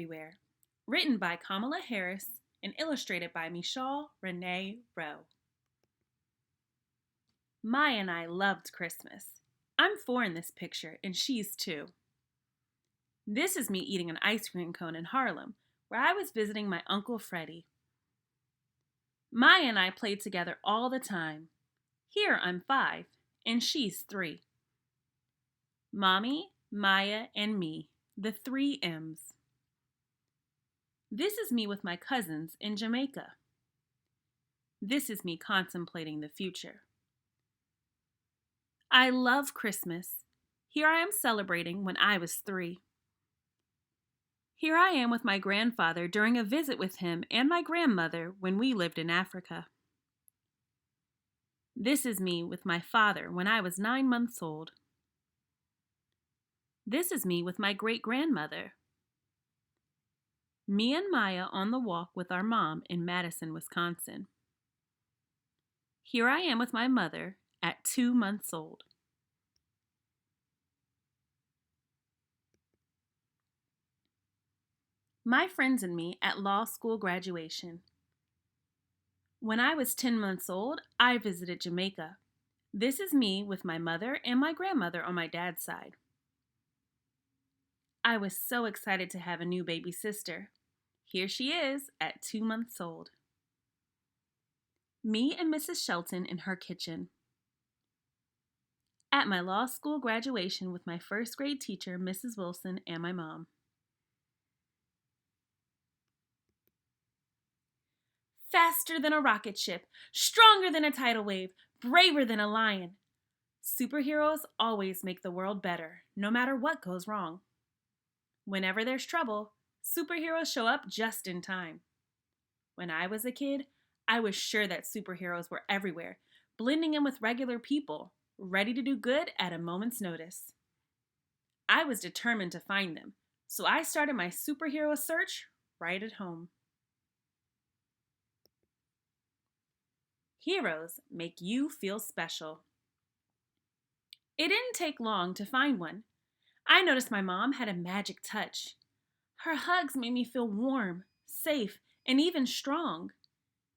Everywhere. Written by Kamala Harris and illustrated by Mechal Renee Roe. Maya and I loved Christmas. I'm 4 in this picture, and she's 2. This is me eating an ice cream cone in Harlem, where I was visiting my Uncle Freddie. Maya and I played together all the time. Here I'm 5, and she's 3. Mommy, Maya, and me, the 3 M's. This is me with my cousins in Jamaica. This is me contemplating the future. I love Christmas. Here I am celebrating when I was 3. Here I am with my grandfather during a visit with him and my grandmother when we lived in Africa. This is me with my father when I was 9 months old. This is me with my great-grandmother. Me and Maya on the walk with our mom in Madison, Wisconsin. Here I am with my mother at 2 months old. My friends and me at law school graduation. When I was 10 months old, I visited Jamaica. This is me with my mother and my grandmother on my dad's side. I was so excited to have a new baby sister. Here she is at 2 months old. Me and Mrs. Shelton in her kitchen. At my law school graduation with my first grade teacher, Mrs. Wilson, and my mom. Faster than a rocket ship, stronger than a tidal wave, braver than a lion. Superheroes always make the world better, no matter what goes wrong. Whenever there's trouble, superheroes show up just in time. When I was a kid, I was sure that superheroes were everywhere, blending in with regular people, ready to do good at a moment's notice. I was determined to find them, so I started my superhero search right at home. Heroes make you feel special. It didn't take long to find one. I noticed my mom had a magic touch. Her hugs made me feel warm, safe, and even strong.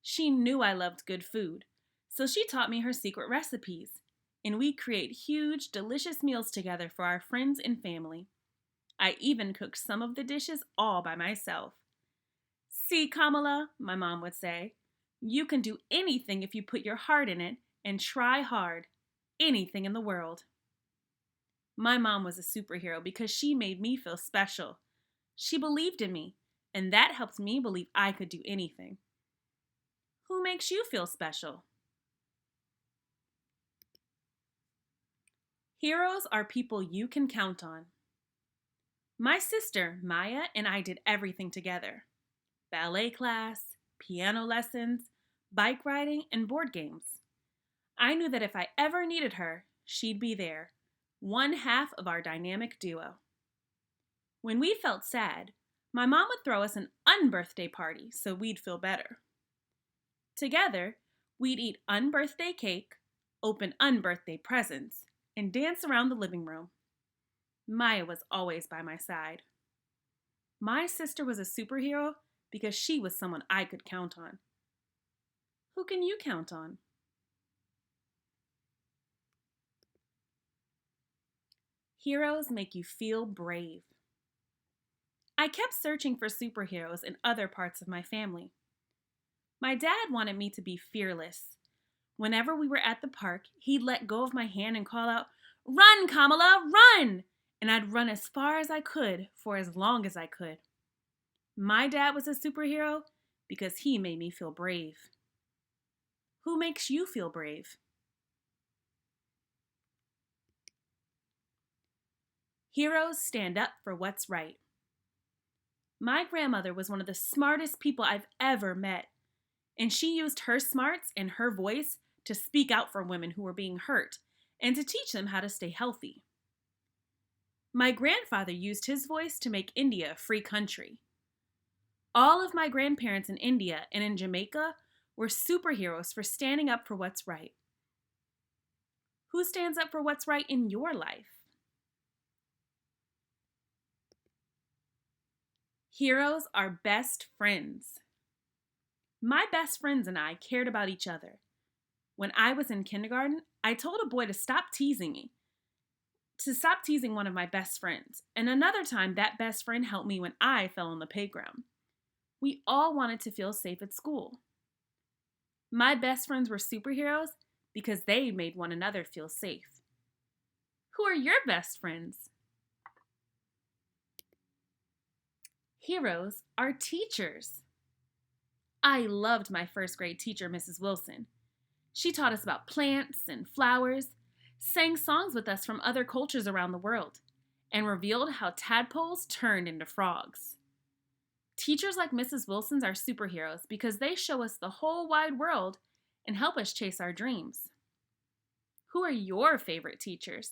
She knew I loved good food, so she taught me her secret recipes, and we create huge, delicious meals together for our friends and family. I even cooked some of the dishes all by myself. "See, Kamala," my mom would say, "you can do anything if you put your heart in it and try hard. Anything in the world." My mom was a superhero because she made me feel special. She believed in me, and that helped me believe I could do anything. Who makes you feel special? Heroes are people you can count on. My sister, Maya, and I did everything together. Ballet class, piano lessons, bike riding, and board games. I knew that if I ever needed her, she'd be there, one half of our dynamic duo. When we felt sad, my mom would throw us an unbirthday party so we'd feel better. Together, we'd eat unbirthday cake, open unbirthday presents, and dance around the living room. Maya was always by my side. My sister was a superhero because she was someone I could count on. Who can you count on? Heroes make you feel brave. I kept searching for superheroes in other parts of my family. My dad wanted me to be fearless. Whenever we were at the park, he'd let go of my hand and call out, "Run, Kamala, run!" And I'd run as far as I could for as long as I could. My dad was a superhero because he made me feel brave. Who makes you feel brave? Heroes stand up for what's right. My grandmother was one of the smartest people I've ever met, and she used her smarts and her voice to speak out for women who were being hurt and to teach them how to stay healthy. My grandfather used his voice to make India a free country. All of my grandparents in India and in Jamaica were superheroes for standing up for what's right. Who stands up for what's right in your life? Heroes are best friends. My best friends and I cared about each other. When I was in kindergarten, I told a boy to stop teasing me, to stop teasing one of my best friends. And another time, that best friend helped me when I fell on the playground. We all wanted to feel safe at school. My best friends were superheroes because they made one another feel safe. Who are your best friends? Heroes are teachers. I loved my first grade teacher, Mrs. Wilson. She taught us about plants and flowers, sang songs with us from other cultures around the world, and revealed how tadpoles turned into frogs. Teachers like Mrs. Wilson's are superheroes because they show us the whole wide world and help us chase our dreams. Who are your favorite teachers?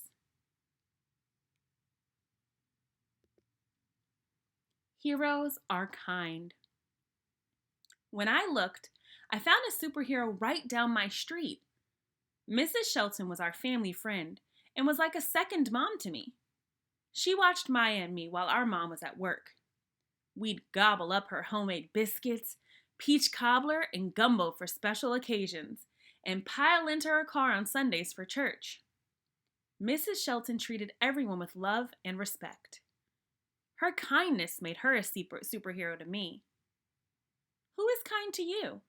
Heroes are kind. When I looked, I found a superhero right down my street. Mrs. Shelton was our family friend and was like a second mom to me. She watched Maya and me while our mom was at work. We'd gobble up her homemade biscuits, peach cobbler, and gumbo for special occasions, and pile into her car on Sundays for church. Mrs. Shelton treated everyone with love and respect. Her kindness made her a superhero to me. Who is kind to you?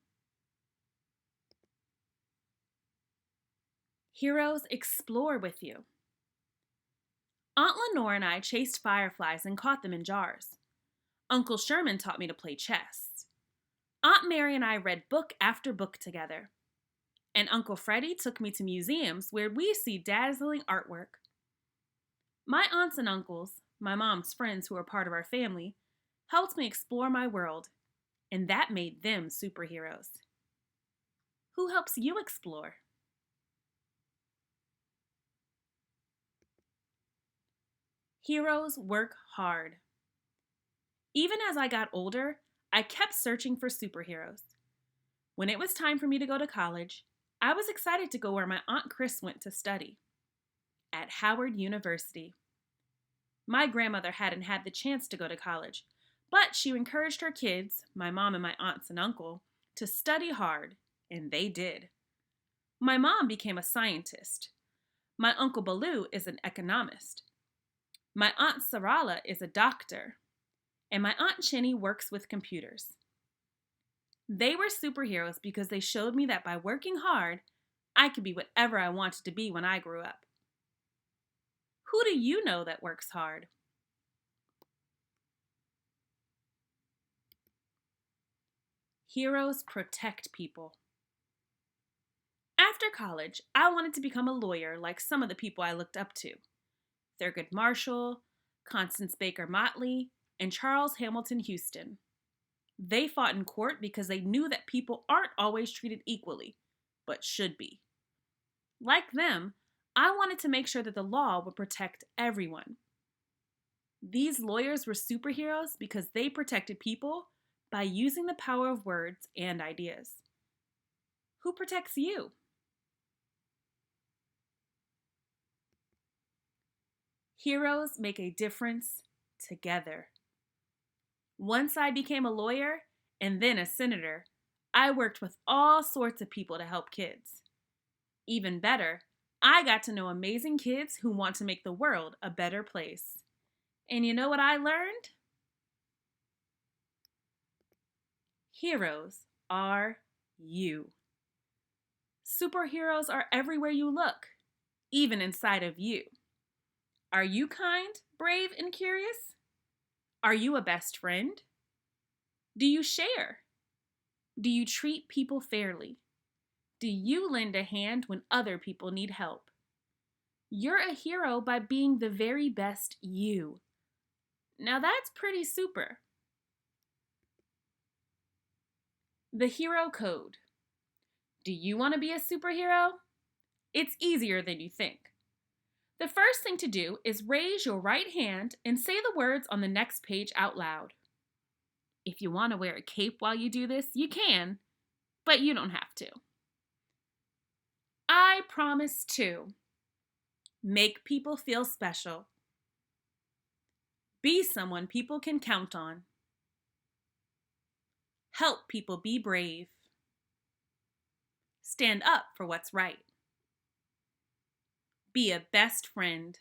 Heroes explore with you. Aunt Lenore and I chased fireflies and caught them in jars. Uncle Sherman taught me to play chess. Aunt Mary and I read book after book together. And Uncle Freddie took me to museums where we see dazzling artwork. My aunts and uncles, my mom's friends who are part of our family, helped me explore my world, and that made them superheroes. Who helps you explore? Heroes work hard. Even as I got older, I kept searching for superheroes. When it was time for me to go to college, I was excited to go where my Aunt Chris went to study, at Howard University. My grandmother hadn't had the chance to go to college, but she encouraged her kids, my mom and my aunts and uncle, to study hard, and they did. My mom became a scientist. My Uncle Baloo is an economist. My Aunt Sarala is a doctor. And my Aunt Chinny works with computers. They were superheroes because they showed me that by working hard, I could be whatever I wanted to be when I grew up. Who do you know that works hard? Heroes protect people. After college, I wanted to become a lawyer like some of the people I looked up to. Thurgood Marshall, Constance Baker Motley, and Charles Hamilton Houston. They fought in court because they knew that people aren't always treated equally, but should be. Like them, I wanted to make sure that the law would protect everyone. These lawyers were superheroes because they protected people by using the power of words and ideas. Who protects you? Heroes make a difference together. Once I became a lawyer and then a senator, I worked with all sorts of people to help kids. Even better, I got to know amazing kids who want to make the world a better place. And you know what I learned? Heroes are you. Superheroes are everywhere you look, even inside of you. Are you kind, brave, and curious? Are you a best friend? Do you share? Do you treat people fairly? Do you lend a hand when other people need help? You're a hero by being the very best you. Now that's pretty super. The Hero Code. Do you want to be a superhero? It's easier than you think. The first thing to do is raise your right hand and say the words on the next page out loud. If you want to wear a cape while you do this, you can, but you don't have to. I promise to make people feel special. Be someone people can count on. Help people be brave. Stand up for what's right. Be a best friend.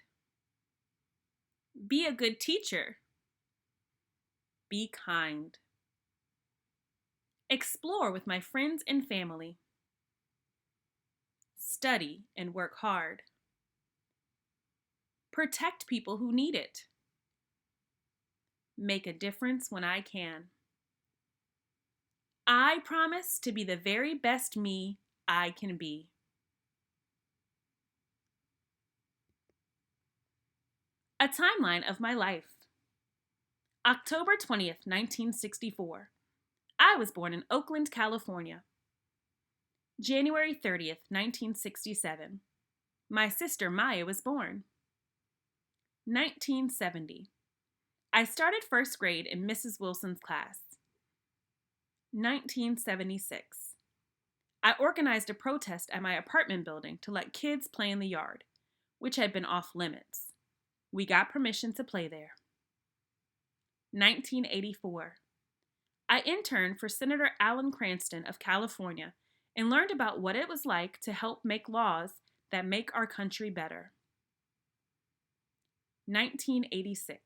Be a good teacher. Be kind. Explore with my friends and family. Study and work hard. Protect people who need it. Make a difference when I can. I promise to be the very best me I can be. A timeline of my life. October 20th, 1964. I was born in Oakland, California. January 30th, 1967. My sister Maya was born. 1970. I started first grade in Mrs. Wilson's class. 1976. I organized a protest at my apartment building to let kids play in the yard, which had been off limits. We got permission to play there. 1984. I interned for Senator Alan Cranston of California and learned about what it was like to help make laws that make our country better. 1986.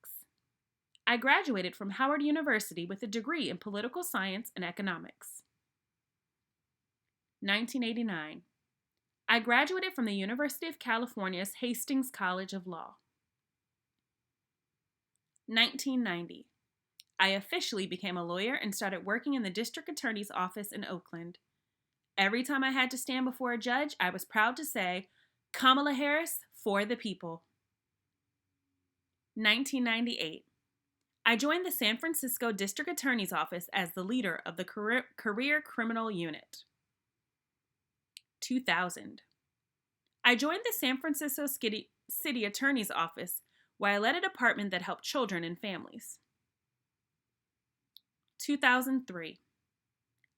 I graduated from Howard University with a degree in political science and economics. 1989. I graduated from the University of California's Hastings College of Law. 1990. I officially became a lawyer and started working in the district attorney's office in Oakland. Every time I had to stand before a judge, I was proud to say, Kamala Harris for the people. 1998. I joined the San Francisco District Attorney's Office as the leader of the Career Criminal Unit. 2000. I joined the San Francisco City Attorney's Office where I led a department that helped children and families. 2003.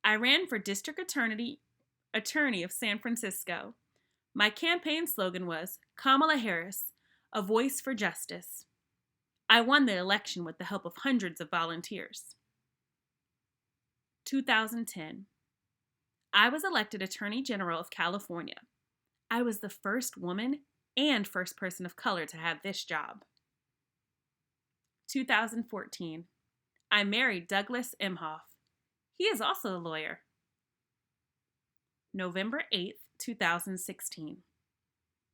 I ran for District Attorney of San Francisco. My campaign slogan was, Kamala Harris, a voice for justice. I won the election with the help of hundreds of volunteers. 2010. I was elected Attorney General of California. I was the first woman and first person of color to have this job. 2014. I married Douglas Emhoff. He is also a lawyer. November 8th, 2016.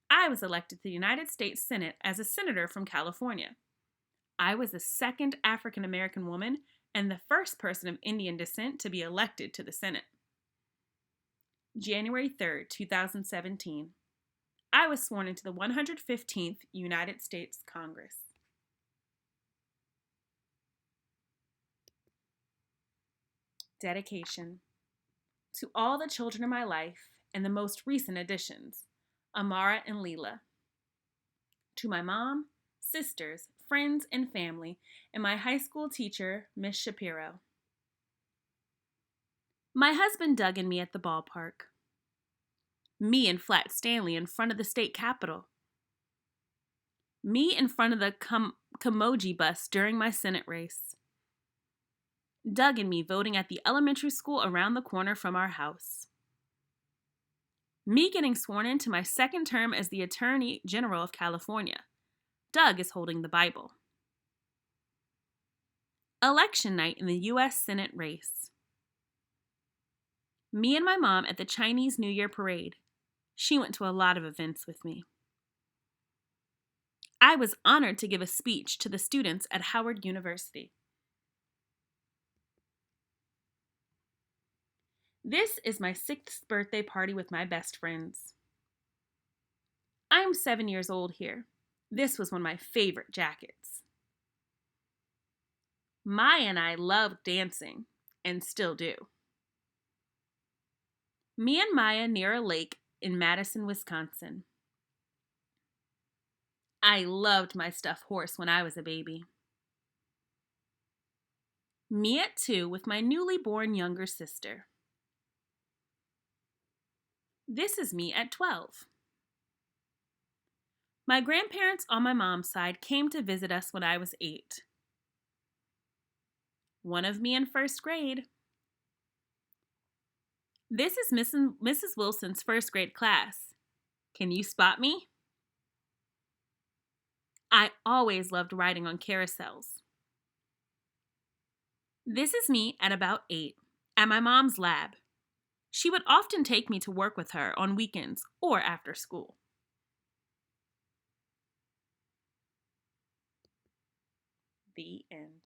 I was elected to the United States Senate as a senator from California. I was the second African American woman and the first person of Indian descent to be elected to the Senate. January 3rd, 2017. I was sworn into the 115th United States Congress. Dedication. To all the children in my life and the most recent additions, Amara and Leela. To my mom, sisters, friends, and family, and my high school teacher, Miss Shapiro. My husband Doug and me at the ballpark. Me and Flat Stanley in front of the state capitol. Me in front of the Kamoji bus during my Senate race. Doug and me voting at the elementary school around the corner from our house. Me getting sworn into my second term as the Attorney General of California. Doug is holding the Bible. Election night in the U.S. Senate race. Me and my mom at the Chinese New Year parade. She went to a lot of events with me. I was honored to give a speech to the students at Howard University. This is my 6th birthday party with my best friends. I'm 7 years old here. This was one of my favorite jackets. Maya and I loved dancing, and still do. Me and Maya near a lake in Madison, Wisconsin. I loved my stuffed horse when I was a baby. Me at 2 with my newly born younger sister. This is me at 12. My grandparents on my mom's side came to visit us when I was 8. One of me in first grade. This is Mrs. Wilson's first grade class. Can you spot me? I always loved riding on carousels. This is me at about 8, at my mom's lab. She would often take me to work with her on weekends or after school. The end.